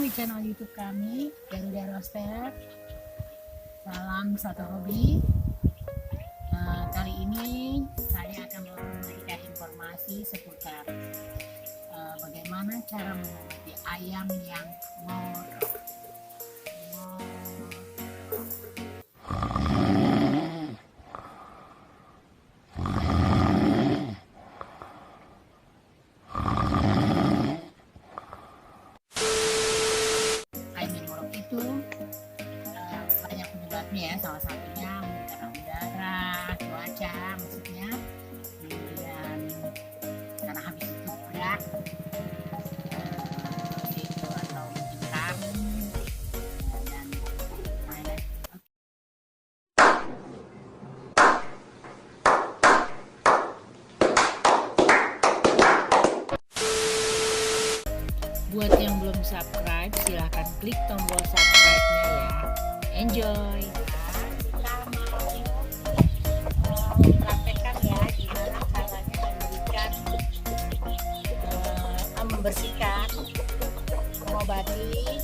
di channel YouTube kami, Garuda Rooster. Salam satu hobi. Kali ini saya akan memberikan informasi seputar bagaimana cara mengobati ayam yang ngorok. Banyak penyebabnya ya, salah satunya karena udara, cuaca maksudnya, kemudian karena habis itu gebrak, itu atau mungkin tarung dan lain-lain. Buat yang belum subscribe, silahkan klik tombol subscribe-nya ya. Enjoy. Kita mau mempraktekkan ya gimana caranya membersihkan, mengobati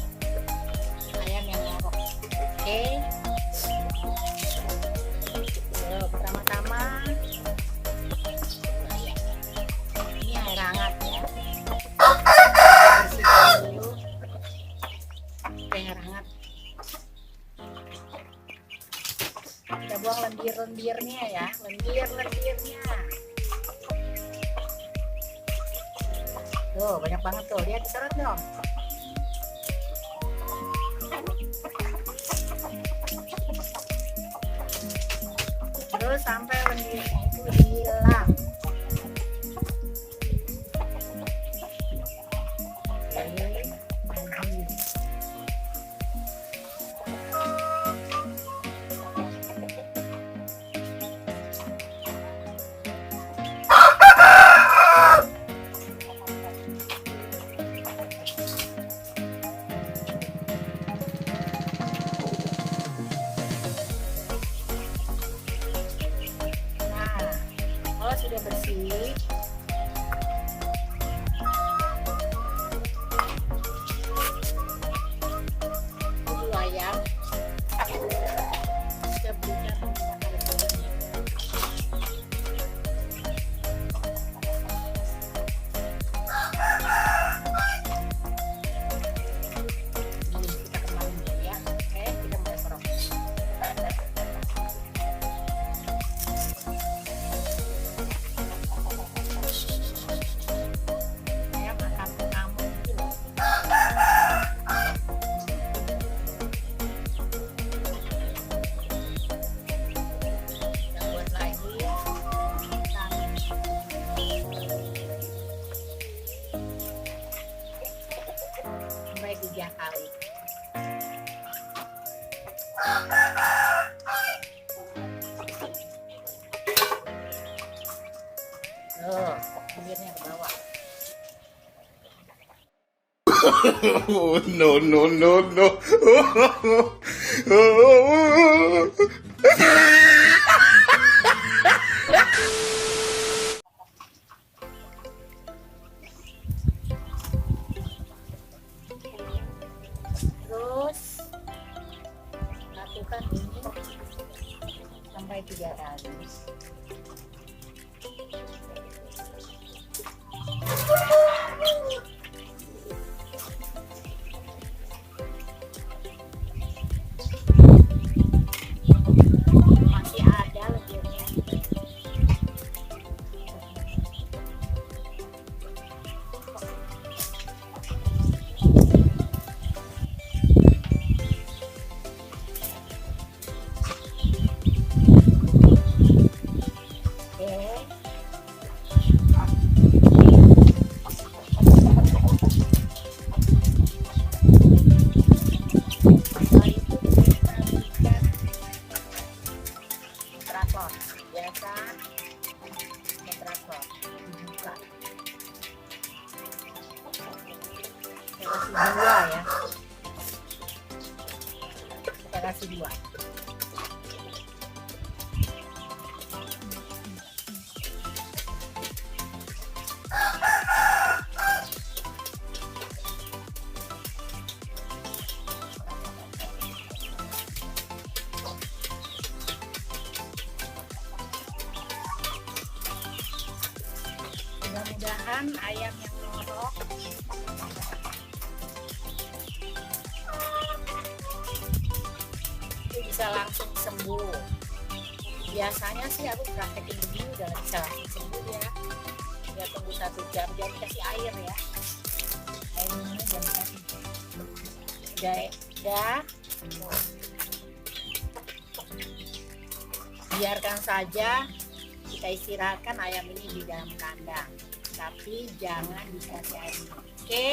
ayam yang ngorok. Oke. Pertama-tama ini air hangat ya. Bersihkan dulu air hangat. Kita buang lendir-lendirnya ya, lendir-lendirnya. Tuh, banyak banget tuh. Lihat, disorot dong. Terus sampai lendirnya itu hilang. Sudah bersih, dulu ayam kita berikan menggunakan kulitnya. Ini kita kembali dulu ya. Oke, kita mulai kerok. Sampai 3 kali. Tuh, bibirnya ke bawah. No, no, no, no. Terus lakukan ini sampai 3 kali. Masih ada lendirnya. mudah-mudahan ayam yang ngorok itu bisa langsung sembuh. Biasanya sih aku praktekin begini udah bisa langsung sembuh ya. Ya tunggu 1 jam, jangan kasih air ya. Air minumnya jangan kasih. Udah. Biarkan saja, kita istirahatkan ayam ini di dalam kandang, tapi jangan dikasih air. Oke?